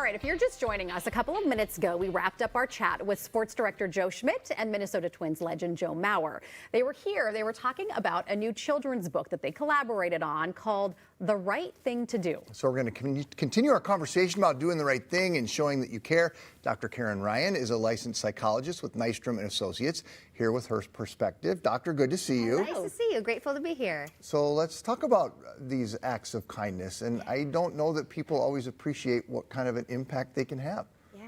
right, if you're just joining us, a couple of minutes ago, we wrapped up our chat with sports director Joe Schmidt and Minnesota Twins legend Joe Mauer. They were here. They were talking about a new children's book that they collaborated on called The Right Thing to Do. So we're going to continue our conversation about doing the right thing and showing that you care. Dr. Karen Ryan is a licensed psychologist with Nystrom and Associates, here with her perspective. Doctor, good to see you. Nice to see you. Grateful to be here. So let's talk about these acts of kindness. And I don't know that people always appreciate what kind of an impact they can have. Yeah.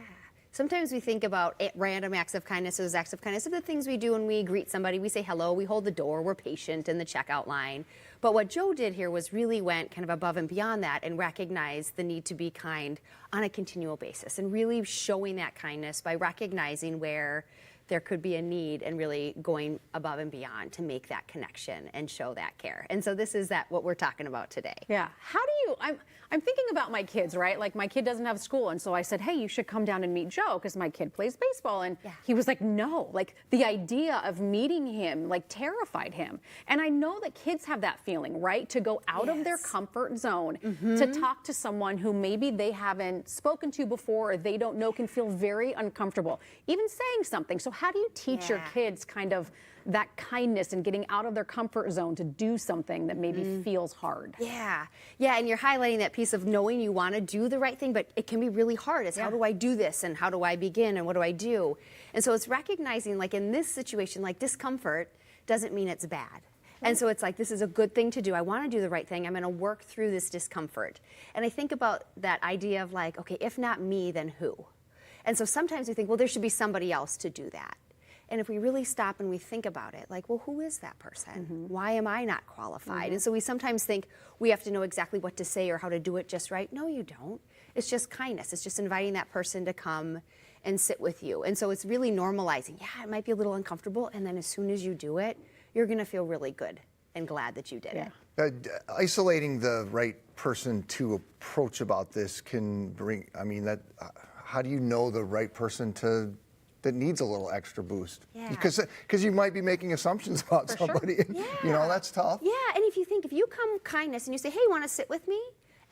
Sometimes we think about random acts of kindness as acts of kindness of the things we do when we greet somebody. We say hello, we hold the door, we're patient in the checkout line. But what Joe did here was really went kind of above and beyond that and recognized the need to be kind on a continual basis and really showing that kindness by recognizing where there could be a need and really going above and beyond to make that connection and show that care. And so this is what we're talking about today. Yeah. How do you, I'm thinking about my kids, right? Like my kid doesn't have school. And so I said, hey, you should come down and meet Joe because my kid plays baseball. And he was like, no, like the idea of meeting him like terrified him. And I know that kids have that feeling, right? To go out of their comfort zone, to talk to someone who maybe they haven't spoken to before or they don't know, can feel very uncomfortable, even saying something. So how do you teach your kids kind of that kindness and getting out of their comfort zone to do something that maybe feels hard? Yeah, and you're highlighting that piece of knowing you want to do the right thing, but it can be really hard. It's how do I do this and how do I begin and what do I do? And so it's recognizing, like in this situation, like discomfort doesn't mean it's bad. And so it's like, this is a good thing to do. I want to do the right thing. I'm going to work through this discomfort. And I think about that idea of like, okay, if not me, then who? And so sometimes we think, well, there should be somebody else to do that. And if we really stop and we think about it, like, well, who is that person? Why am I not qualified? And so we sometimes think we have to know exactly what to say or how to do it just right. No, you don't. It's just kindness. It's just inviting that person to come and sit with you. And so it's really normalizing. Yeah, it might be a little uncomfortable. And then as soon as you do it, you're going to feel really good and glad that you did it. Isolating the right person to approach about this can bring, I mean, how do you know the right person that needs a little extra boost? Because you might be making assumptions about somebody. And, you know, that's tough. Yeah, and if you come kindness and you say, hey, you want to sit with me?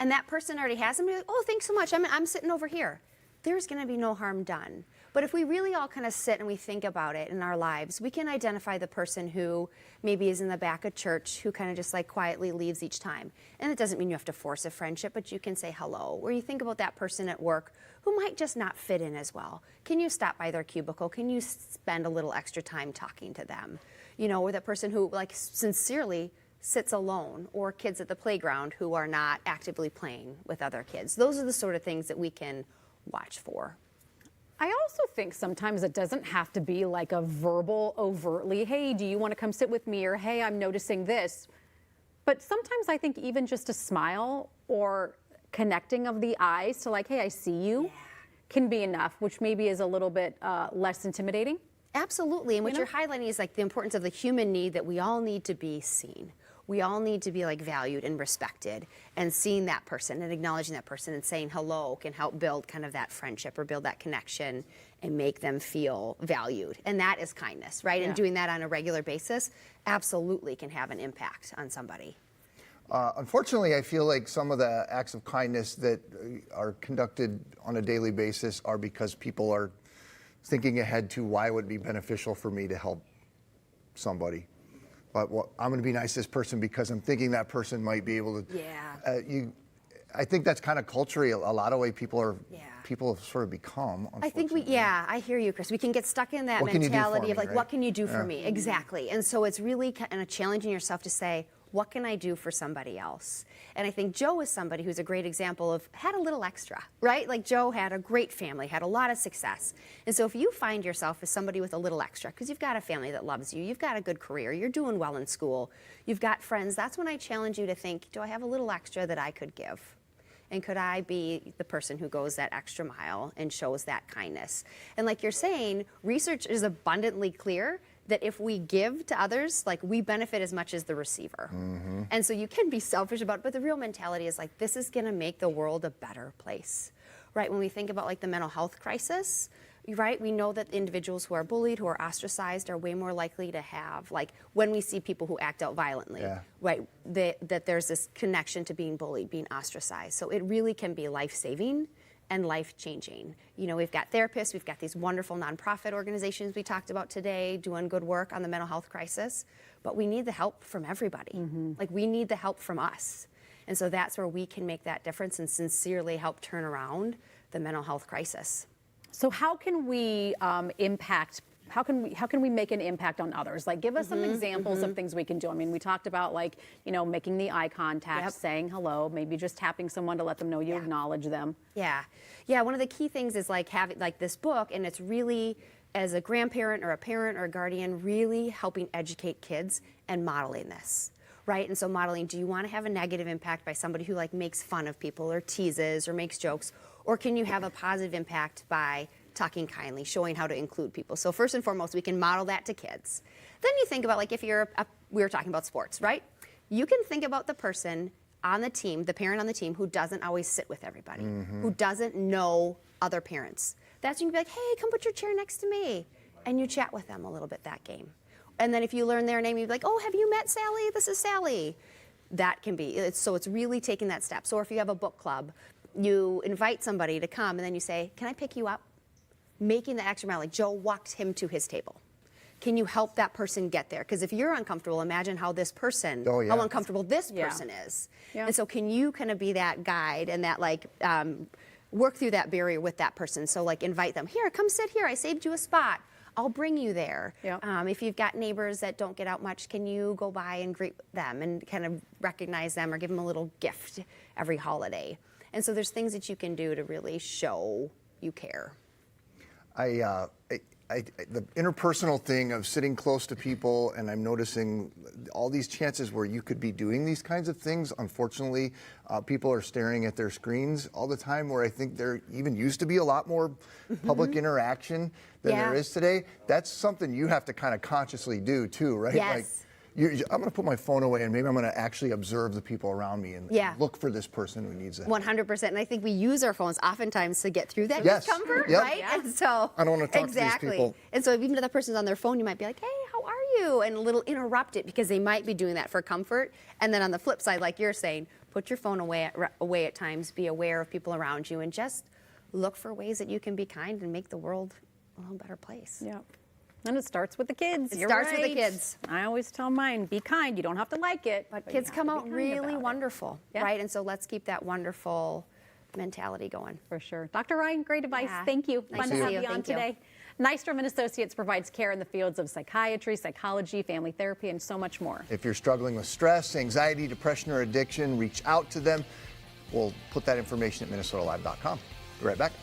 And that person already has them, you're like, oh, thanks so much. I'm sitting over here. There's going to be no harm done. But if we really all kind of sit and we think about it in our lives, we can identify the person who maybe is in the back of church who kind of just like quietly leaves each time. And it doesn't mean you have to force a friendship, but you can say hello. Or you think about that person at work who might just not fit in as well. Can you stop by their cubicle? Can you spend a little extra time talking to them? You know, or that person who like sincerely sits alone, or kids at the playground who are not actively playing with other kids. Those are the sort of things that we can watch for. I also think sometimes it doesn't have to be like a verbal, overtly, hey, do you want to come sit with me? Or, hey, I'm noticing this. But sometimes I think even just a smile or connecting of the eyes to like, hey, I see you, can be enough, which maybe is a little bit less intimidating. Absolutely. And what you're highlighting is like the importance of the human need that we all need to be seen. We all need to be like valued and respected, and seeing that person and acknowledging that person and saying hello can help build kind of that friendship or build that connection and make them feel valued. And that is kindness, right? And doing that on a regular basis absolutely can have an impact on somebody. Unfortunately, I feel like some of the acts of kindness that are conducted on a daily basis are because people are thinking ahead to why it would be beneficial for me to help somebody. But I'm going to be nice to this person because I'm thinking that person might be able to. I think that's kind of culturally a lot of way people have sort of become. I think I hear you, Chris. We can get stuck in that mentality of like, what can you do for me? Exactly. And so it's really kind of challenging yourself to say, what can I do for somebody else? And I think Joe is somebody who's a great example of had a little extra, right? Like Joe had a great family, had a lot of success. And so if you find yourself as somebody with a little extra, because you've got a family that loves you, you've got a good career, you're doing well in school, you've got friends, that's when I challenge you to think, do I have a little extra that I could give? And could I be the person who goes that extra mile and shows that kindness? And like you're saying, research is abundantly clear that if we give to others, like we benefit as much as the receiver. And so you can be selfish about it, but the real mentality is like, this is gonna make the world a better place, right? When we think about like the mental health crisis, right? We know that individuals who are bullied, who are ostracized are way more likely to have, like when we see people who act out violently, right? That there's this connection to being bullied, being ostracized. So it really can be life-saving and life-changing. You know, we've got therapists, we've got these wonderful nonprofit organizations we talked about today doing good work on the mental health crisis, but we need the help from everybody. Like, we need the help from us. And so that's where we can make that difference and sincerely help turn around the mental health crisis. So how can we how can we make an impact on others? Like, give us some examples of things we can do. I mean, we talked about, like, you know, making the eye contact, saying hello, maybe just tapping someone to let them know you acknowledge them. Yeah. One of the key things is like having like this book, and it's really, as a grandparent or a parent or a guardian, really helping educate kids and modeling this. Right? And so modeling, do you want to have a negative impact by somebody who like makes fun of people or teases or makes jokes? Or can you have a positive impact by talking kindly, showing how to include people? So first and foremost, we can model that to kids. Then you think about, like, if you're, we were talking about sports, right? You can think about the person on the team, the parent on the team who doesn't always sit with everybody, who doesn't know other parents. That's when you can be like, hey, come put your chair next to me. And you chat with them a little bit that game. And then if you learn their name, you'd be like, oh, have you met Sally? This is Sally. That can be, so it's really taking that step. So if you have a book club, you invite somebody to come and then you say, can I pick you up? Making the extra mile, like Joe walked him to his table. Can you help that person get there? Because if you're uncomfortable, imagine how this person, how uncomfortable this person is. And so can you kind of be that guide and that, like, work through that barrier with that person? So, like, invite them, here, come sit here, I saved you a spot. I'll bring you there. If you've got neighbors that don't get out much, can you go by and greet them and kind of recognize them or give them a little gift every holiday? And so there's things that you can do to really show you care. The interpersonal thing of sitting close to people, and I'm noticing all these chances where you could be doing these kinds of things. Unfortunately, people are staring at their screens all the time, where I think there even used to be a lot more public interaction than there is today. That's something you have to kind of consciously do too, right? Like, I'm going to put my phone away and maybe I'm going to actually observe the people around me and look for this person who needs it. 100%. And I think we use our phones oftentimes to get through that discomfort, right? And so I don't want to talk to these people. And so even if the person's on their phone, you might be like, hey, how are you? And a little interrupt it, because they might be doing that for comfort. And then on the flip side, like you're saying, put your phone away at times, be aware of people around you, and just look for ways that you can be kind and make the world a little better place. And it starts with the kids. It starts with the kids. I always tell mine, be kind. You don't have to like it. But kids come out really wonderful, right? And so let's keep that wonderful mentality going. For sure. Dr. Ryan, great advice. Thank you. Nice Fun to to see have you on today. Nystrom and Associates provides care in the fields of psychiatry, psychology, family therapy, and so much more. If you're struggling with stress, anxiety, depression, or addiction, reach out to them. We'll put that information at minnesotalive.com. Be right back.